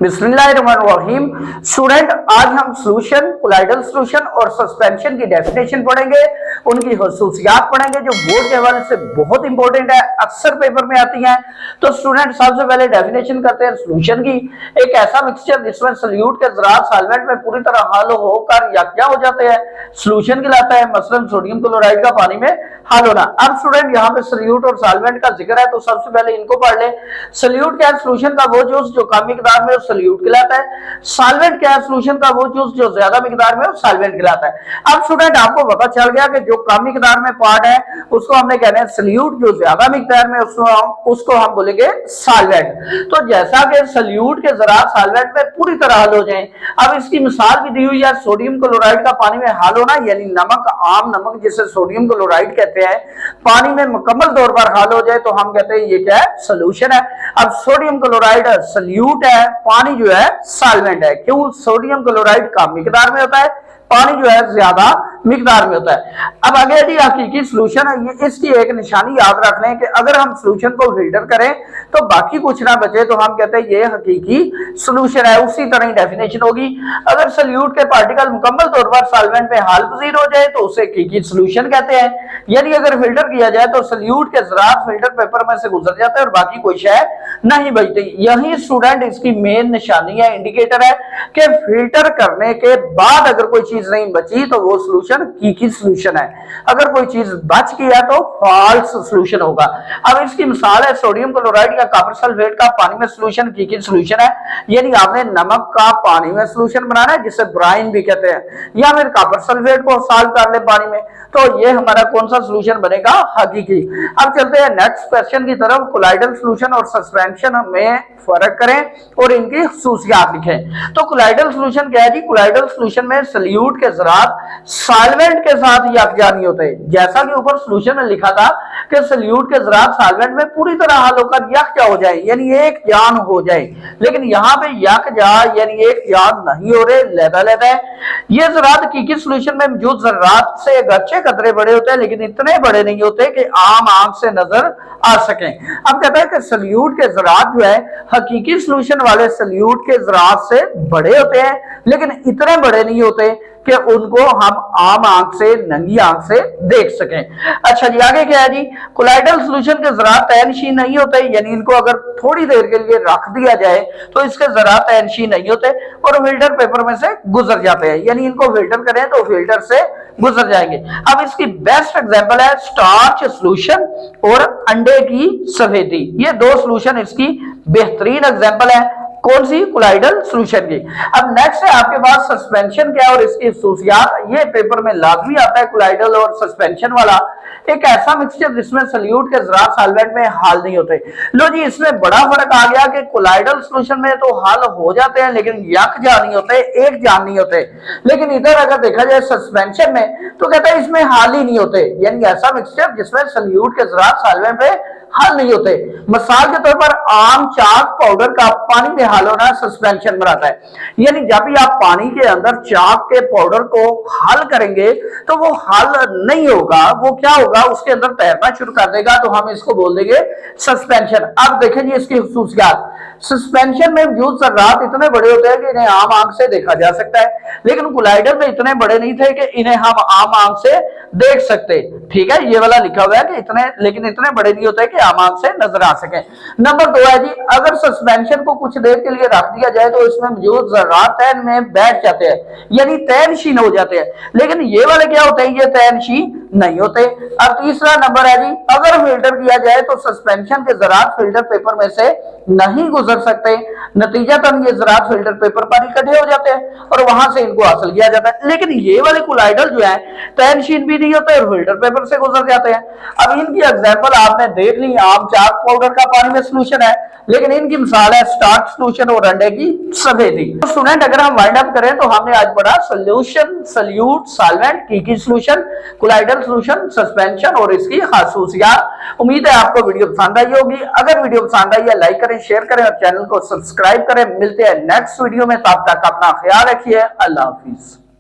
बिस्मिल्लाहिर्रहमानिर्रहीम। स्टूडेंट, आज हम सोल्यूशन, कोलाइडल सोल्यूशन और सस्पेंशन की डेफिनेशन पढ़ेंगे, उनकी खसूसियात पढ़ेंगे जो बोर्ड के हवाले से बहुत इंपॉर्टेंट है, अक्सर पेपर में आती हैं। तो स्टूडेंट, सबसे पहले डेफिनेशन करते हैं सोल्यूशन की। एक ऐसा मिक्सचर जिसमें सॉल्यूट के ज़रात सॉल्वेंट में पूरी तरह हल होकर यकजा हो जाते हैं, सोल्यूशन कहलाता है। मसलन सोडियम क्लोराइड का पानी में हल होना। अब स्टूडेंट, यहाँ पे सॉल्यूट और सॉल्वेंट का जिक्र है, तो सबसे पहले इनको पढ़ ले। सॉल्यूट क्या है? सोल्यूशन का वो जूस जो कम मिकदार में सॉल्यूट कहलाता है। सॉल्वेंट क्या है? सोल्यूशन का वो जूस जो ज्यादा मिकदार में सॉल्वेंट कहलाता है। अब स्टूडेंट, आपको पता चल गया कि जो कम मिकदार में पार्ट है उसको हमने कहना है सॉल्यूट, जो ज्यादा मिकदार में उसको हम बोलेंगे सॉल्वेंट। तो जैसा कि सॉल्यूट के ज़रात सॉल्वेंट में पूरी तरह हल हो जाए, अब इसकी मिसाल भी दी हुई है। सोडियम क्लोराइड का पानी में हल होना, यानी नमक, आम नमक जिसे सोडियम क्लोराइड कहते हैं, पानी में मुकम्मल तौर पर हल हो जाए तो हम कहते हैं ये क्या है? सॉल्यूशन है। अब सोडियम क्लोराइड सॉल्यूट है, पानी जो है सॉल्वेंट है। क्यों? सोडियम क्लोराइड कम मिकदार में होता है, पानी जो है ज्यादा मिकदार में होता है। अब आगे जी हकीकी सॉल्यूशन है, ये इसकी एक निशानी याद रख लें कि अगर हम सॉल्यूशन को फिल्टर करें तो बाकी कुछ ना बचे तो हम कहते हैं ये हकीकी सॉल्यूशन है। उसी तरह ही डेफिनेशन होगी। अगर सॉल्यूट के पार्टिकल मुकम्मल तौर पर सॉल्वेंट में हाल पजीर हो जाए तो उसे हकीकी सॉल्यूशन कहते हैं। यानी अगर फिल्टर किया जाए तो सॉल्यूट के ज़रात फिल्टर पेपर में से गुजर जाते हैं और बाकी कोई शय नहीं बचती। यही स्टूडेंट इसकी मेन निशानी है, इंडिकेटर है कि फिल्टर करने के बाद अगर कोई चीज नहीं बची तो वो सॉल्यूशन की सॉल्यूशन है। अगर कोई चीज बच गया तो फॉल्स सॉल्यूशन होगा। अब इसकी मिसाल है सोडियम क्लोराइड या कॉपर सल्फेट का पानी में सॉल्यूशन की सॉल्यूशन है। यानी आपने नमक का पानी में सॉल्यूशन बनाना है जिसे ब्राइन भी कहते हैं, या फिर कॉपर सल्फेट को सॉल्व कर ले पानी में, तो ये हमारा कौन सा सॉल्यूशन बनेगा? हकीकी। अब चलते हैं नेक्स्ट क्वेश्चन की तरफ। कोलाइडल सॉल्यूशन और सस्पेंशन में फर्क करें और इनकी खसूसियात लिखें। तो कोलाइडल सॉल्यूशन क्या है जी? कोलाइडल सॉल्यूशन में सॉल्यूट के ज़रात सॉल्वेंट के साथ यकजा नहीं होते। जैसा कि ऊपर सॉल्यूशन में लिखा था कि सॉल्यूट के ज़रात सॉल्वेंट में पूरी तरह हल होकर यकजा हो जाए, यानी एक जान हो जाए। लेकिन यहाँ पे यकजा यानी एक जान नहीं हो रहे, लहदा है। ये ज़रात की सॉल्यूशन में मौजूद ज़रात से अगरचे कतरे बड़े होते हैं लेकिन इतने बड़े नहीं होते कि आम आंख से नजर आ सकें। अब कहता है कि सॉल्यूट के ज़रात जो है हकीकी सॉल्यूशन वाले सॉल्यूट के ज़रात से बड़े होते हैं लेकिन इतने बड़े नहीं होते कि उनको हम आम आंख से, नंगी आंख से देख सकें। अच्छा जी, आगे क्या है जी? कोलाइडल सॉल्यूशन के ज़रात तयनशी नहीं होते, यानी इनको अगर थोड़ी देर के लिए रख दिया जाए तो इसके ज़रात तयनशी नहीं होते और फिल्टर पेपर में से गुजर जाते हैं। यानी इनको फिल्टर करें तो फिल्टर से गुजर जाएंगे। अब इसकी बेस्ट एग्जांपल है स्टार्च सॉल्यूशन और अंडे की सफेदी। ये दो सॉल्यूशन इसकी बेहतरीन एग्जांपल है। कौन सी? कोलाइडल सॉल्यूशन की। अब नेक्स्ट है आपके पास सस्पेंशन क्या और इसकी खसूसियात। ये पेपर में लाजमी आता है कोलाइडल और सस्पेंशन वाला। एक ऐसा मिक्सचर जिसमें सॉल्यूट के ज़रात सॉल्वेंट में हाल नहीं होते। लो जी, इसमें बड़ा फर्क आ गया कि कोलाइडल सॉल्यूशन में तो हाल हो जाते हैं लेकिन यकजा नहीं होते, एक जान नहीं होते। लेकिन इधर अगर देखा जाए सस्पेंशन में तो कहता है इसमें हाल ही नहीं होते, यानी ऐसा मिक्सचर जिसमें सॉल्यूट के ज़रात सॉल्वेंट में हल नहीं होते। मिसाल के तौर पर आम चाक पाउडर का पानी में हल होना सस्पेंशन बनाता है। यानी जब भी आप पानी के अंदर चाक के पाउडर को हल करेंगे तो वो हल नहीं होगा, वो क्या होगा? उसके अंदर तैरना शुरू कर देगा, तो हम इसको बोल देंगे सस्पेंशन। अब देखें जी इसकी खसूसियात। सस्पेंशन में मौजूद ज़रात इतने बड़े होते हैं कि इन्हें आम आंख से देखा जा सकता है, लेकिन कोलाइडल में इतने बड़े नहीं थे कि इन्हें हम आम आंख से देख सकते। ठीक है, ये वाला लिखा हुआ है कि इतने, लेकिन इतने बड़े नहीं होते कि आम आंख से नजर आ सके। नंबर 2 है जी, अगर सस्पेंशन को कुछ देर के लिए रख दिया जाए तो इसमें मौजूद ज़रात तैन में बैठ जाते हैं, यानी तैनशीन हो जाते हैं। लेकिन ये वाले क्या होते हैं? ये तैनशीन नहीं होते। अब तीसरा नंबर है जी, अगर फिल्टर किया जाए तो सस्पेंशन के ज़रात फिल्टर पेपर में से नहीं गुजर सकते। नतीजतन ये ज़रात फिल्टर पेपर पर इकट्ठे हो जाते हैं और वहां से इनको हासिल किया जाता है। लेकिन ये वाले कोलाइडल जो है तैनशीन भी नहीं होते और फिल्टर पेपर से गुजर जाते हैं। अब इनकी एग्जांपल आपने देख ली, आम चाक पाउडर का पानी में सॉल्यूशन है, लेकिन इनकी मिसाल है स्टार्च सॉल्यूशन और अंडे की सफेदी। तो स्टूडेंट, अगर हम वाइंड अप करें तो हमने आज पढ़ा सॉल्यूशन, सॉल्यूट, सॉल्वेंट की सॉल्यूशन, कोलाइडल सॉल्यूशन, सस्पेंशन और इसकी खासूसियात। उम्मीद है आपको वीडियो पसंद आई होगी। अगर वीडियो पसंद आई है लाइक करें, शेयर करें और चैनल को सब्सक्राइब करें। मिलते हैं नेक्स्ट वीडियो में, तब तक अपना ख्याल रखिए। अल्लाह हाफिज।